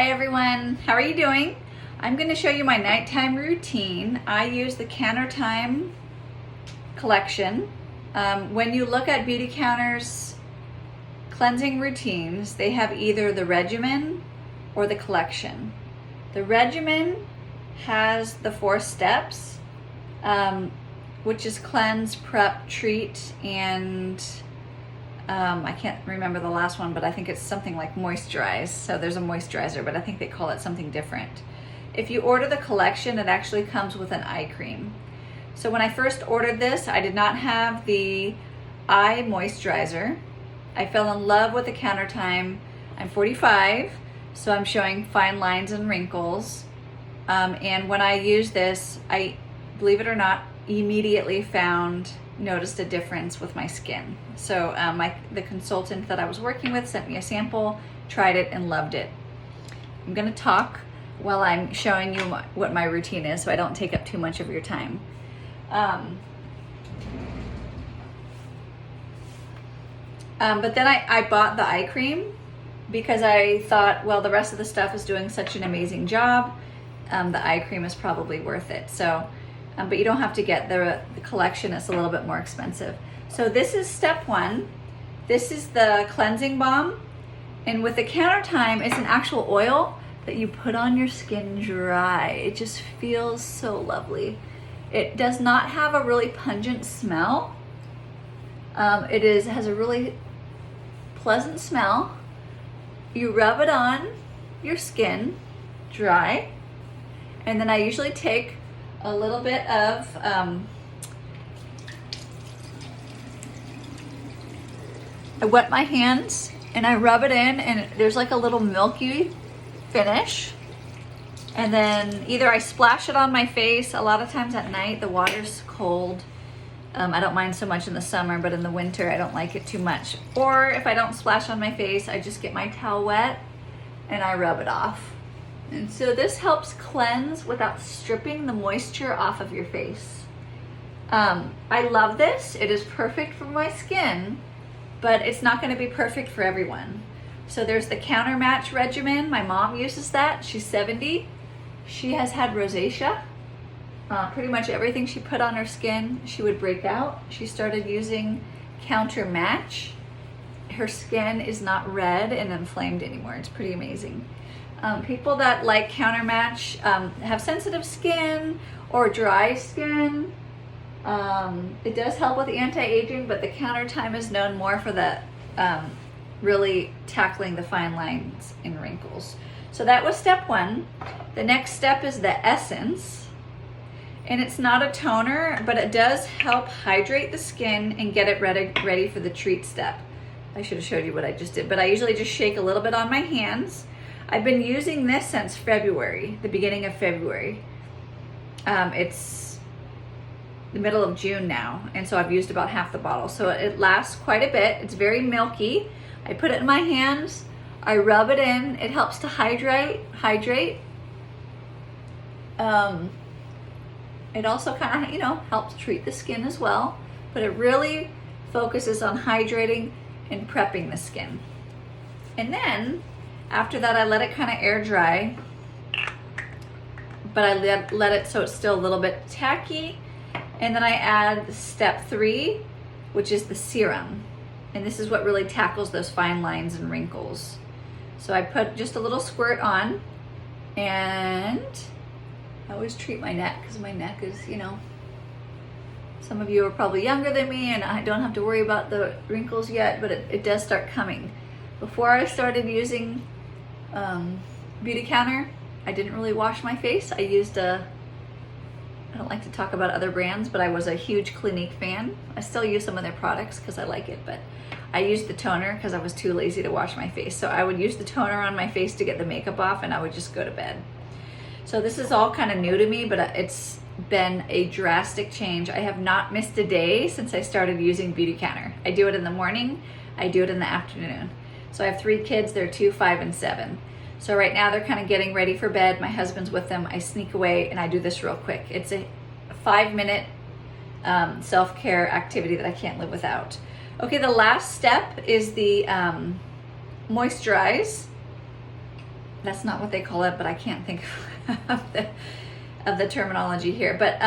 Hi everyone, how are you doing? I'm going to show you my nighttime routine. I use the Countertime collection. When you look at Beautycounter's cleansing routines, they have either the regimen or the collection. The regimen has the 4 steps, which is cleanse, prep, treat, and I can't remember the last one, but I think it's something like moisturize. So there's a moisturizer, but I think they call it something different. If you order the collection, it actually comes with an eye cream. So when I first ordered this, I did not have the eye moisturizer. I fell in love with the Countertime. I'm 45, so I'm showing fine lines and wrinkles. And when I used this, I, believe it or not, immediately noticed a difference with my skin. So the consultant that I was working with sent me a sample, tried it, and loved it. I'm gonna talk while I'm showing you what my routine is so I don't take up too much of your time. But then I bought the eye cream because I thought, well, the rest of the stuff is doing such an amazing job. The eye cream is probably worth it. So, but you don't have to get the collection. It's a little bit more expensive. So this is step 1. This is the cleansing balm. And with the Countertime, it's an actual oil that you put on your skin dry. It just feels so lovely. It does not have a really pungent smell. It has a really pleasant smell. You rub it on your skin dry, and then I usually take a little bit of I wet my hands and I rub it in, and there's like a little milky finish. And then either I splash it on my face. A lot of times at night the water's cold. I don't mind so much in the summer, but in the winter I don't like it too much. Or if I don't splash on my face, I just get my towel wet and I rub it off. And so this helps cleanse without stripping the moisture off of your face. I love this. It is perfect for my skin, but it's not going to be perfect for everyone. So there's the Counter Match regimen. My mom uses that. She's 70. She has had rosacea. Pretty much everything she put on her skin, she would break out. She started using Counter Match. Her skin is not red and inflamed anymore. It's pretty amazing. People that like Counter Match have sensitive skin or dry skin. It does help with anti-aging, but the Countertime is known more for the really tackling the fine lines and wrinkles. So that was step 1. The next step is the essence. And it's not a toner, but it does help hydrate the skin and get it ready for the treat step. I should have showed you what I just did, but I usually just shake a little bit on my hands. I've been using this since February, the beginning of February. It's the middle of June now, and so I've used about half the bottle. So it lasts quite a bit. It's very milky. I put it in my hands, I rub it in. It helps to hydrate. It also kind of, helps treat the skin as well, but it really focuses on hydrating and prepping the skin. And then after that, I let it kind of air dry, but I let it so it's still a little bit tacky. And then I add step 3, which is the serum. And this is what really tackles those fine lines and wrinkles. So I put just a little squirt on, and I always treat my neck because my neck is, some of you are probably younger than me and I don't have to worry about the wrinkles yet, but it does start coming. Before I started using Beautycounter, I didn't really wash my face. I used I don't like to talk about other brands, but I was a huge Clinique fan. I still use some of their products because I like it, but I used the toner because I was too lazy to wash my face. So I would use the toner on my face to get the makeup off, and I would just go to bed. So this is all kind of new to me, but it's been a drastic change. I have not missed a day since I started using Beautycounter. I do it in the morning, I do it in the afternoon. So I have 3 kids, they're 2, 5, and 7. So right now they're kind of getting ready for bed. My husband's with them. I sneak away and I do this real quick. It's a 5-minute self-care activity that I can't live without. Okay, the last step is the moisturize. That's not what they call it, but I can't think of the terminology here. But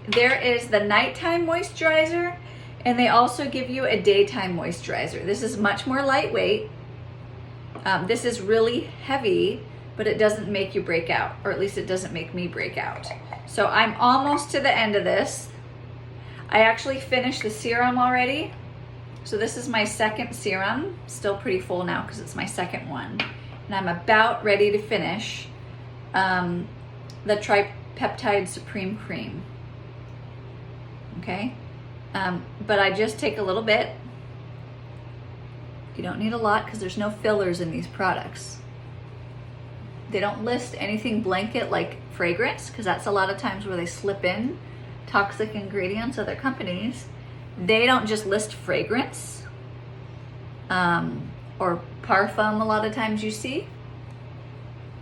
there is the nighttime moisturizer, and they also give you a daytime moisturizer. This is much more lightweight. This is really heavy, but it doesn't make you break out, or at least it doesn't make me break out. So I'm almost to the end of this. I actually finished the serum already. So this is my second serum, still pretty full now because it's my second one. And I'm about ready to finish the Tripeptide Supreme Cream. Okay, but I just take a little bit. You don't need a lot because there's no fillers in these products. They don't list anything blanket like fragrance, because that's a lot of times where they slip in toxic ingredients, other companies. They don't just list fragrance or parfum a lot of times you see.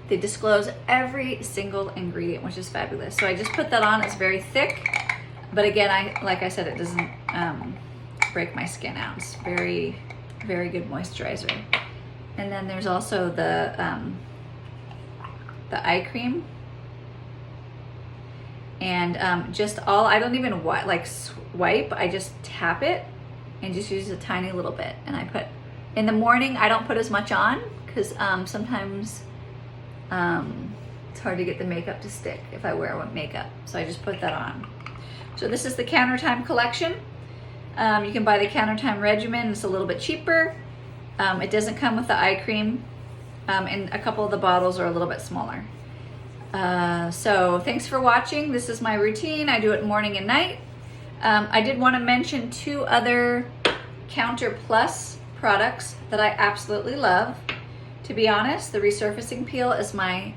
They disclose every single ingredient, which is fabulous. So I just put that on. It's very thick, but again, like I said, it doesn't break my skin out. It's very, very good moisturizer. And then there's also the eye cream. And just I don't even wipe, I just tap it and just use a tiny little bit. And I put, in the morning, I don't put as much on because sometimes it's hard to get the makeup to stick if I wear makeup. So I just put that on. So this is the Countertime collection. You can buy the Countertime regimen, it's a little bit cheaper. It doesn't come with the eye cream, and a couple of the bottles are a little bit smaller. So thanks for watching. This is my routine. I do it morning and night. I did want to mention 2 other Counter Plus products that I absolutely love. To be honest, the resurfacing peel is my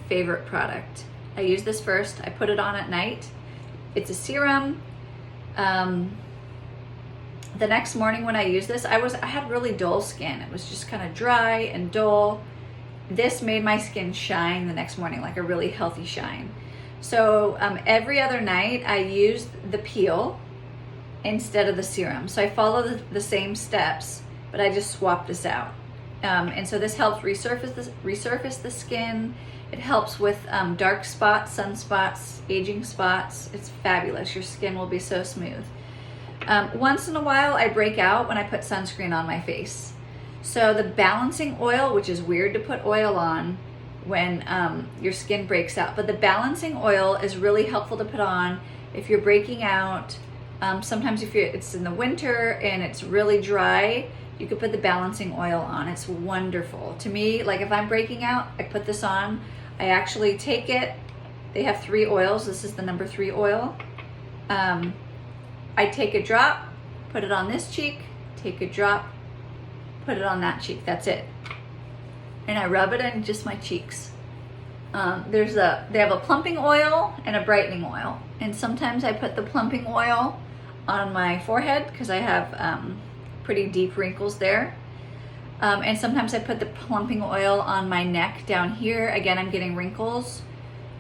favorite product. I use this first. I put it on at night. It's a serum. The next morning when I use this, I had really dull skin. It was just kind of dry and dull. This made my skin shine the next morning, like a really healthy shine. So every other night I use the peel instead of the serum. So I follow the same steps, but I just swap this out. And so this helps resurface the skin. It helps with dark spots, sunspots, aging spots. It's fabulous. Your skin will be so smooth. Once in a while I break out when I put sunscreen on my face. So the balancing oil, which is weird to put oil on when your skin breaks out, but the balancing oil is really helpful to put on if you're breaking out. Sometimes if it's in the winter and it's really dry, you could put the balancing oil on. It's wonderful. To me, like if I'm breaking out, I put this on. I actually take it. They have 3 oils. This is the number 3 oil. I take a drop, put it on this cheek, take a drop, put it on that cheek. That's it. And I rub it in just my cheeks. They have a plumping oil and a brightening oil. And sometimes I put the plumping oil on my forehead because I have pretty deep wrinkles there. And sometimes I put the plumping oil on my neck down here. Again, I'm getting wrinkles.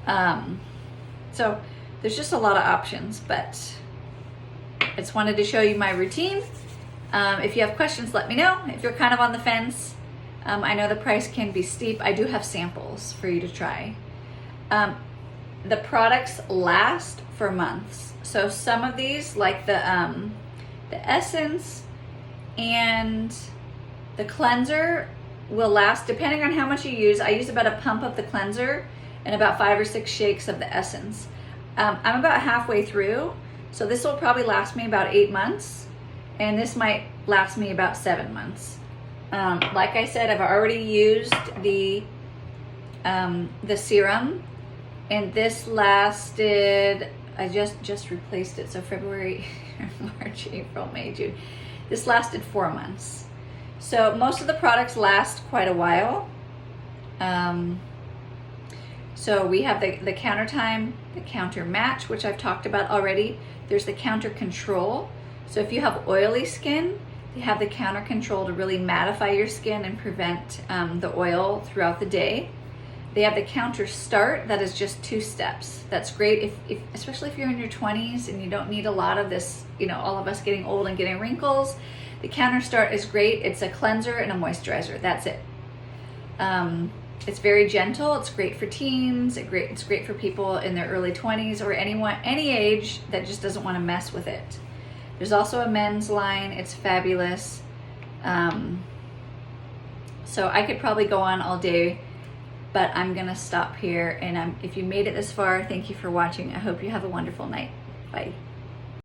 So there's just a lot of options, but I just wanted to show you my routine. If you have questions, let me know. If you're kind of on the fence, I know the price can be steep. I do have samples for you to try. The products last for months. So some of these, like the essence and the cleanser, will last depending on how much you use. I use about a pump of the cleanser and about 5 or 6 shakes of the essence. I'm about halfway through, so this will probably last me about 8 months, and this might last me about 7 months. Like I said, I've already used the serum, and this lasted, I just replaced it, so February, March, April, May, June. This lasted 4 months. So most of the products last quite a while. So we have the Countertime, the Counter Match, which I've talked about already. There's the Counter Control. So if you have oily skin, you have the Counter Control to really mattify your skin and prevent the oil throughout the day. They have the Counter Start, that is just 2 steps. That's great, if especially if you're in your 20s and you don't need a lot of this, all of us getting old and getting wrinkles. The Counter Start is great. It's a cleanser and a moisturizer. That's it. It's very gentle. It's great for teens. It's great for people in their early 20s or any age that just doesn't want to mess with it. There's also a men's line. It's fabulous. So I could probably go on all day, but I'm gonna stop here. And if you made it this far, thank you for watching. I hope you have a wonderful night. Bye.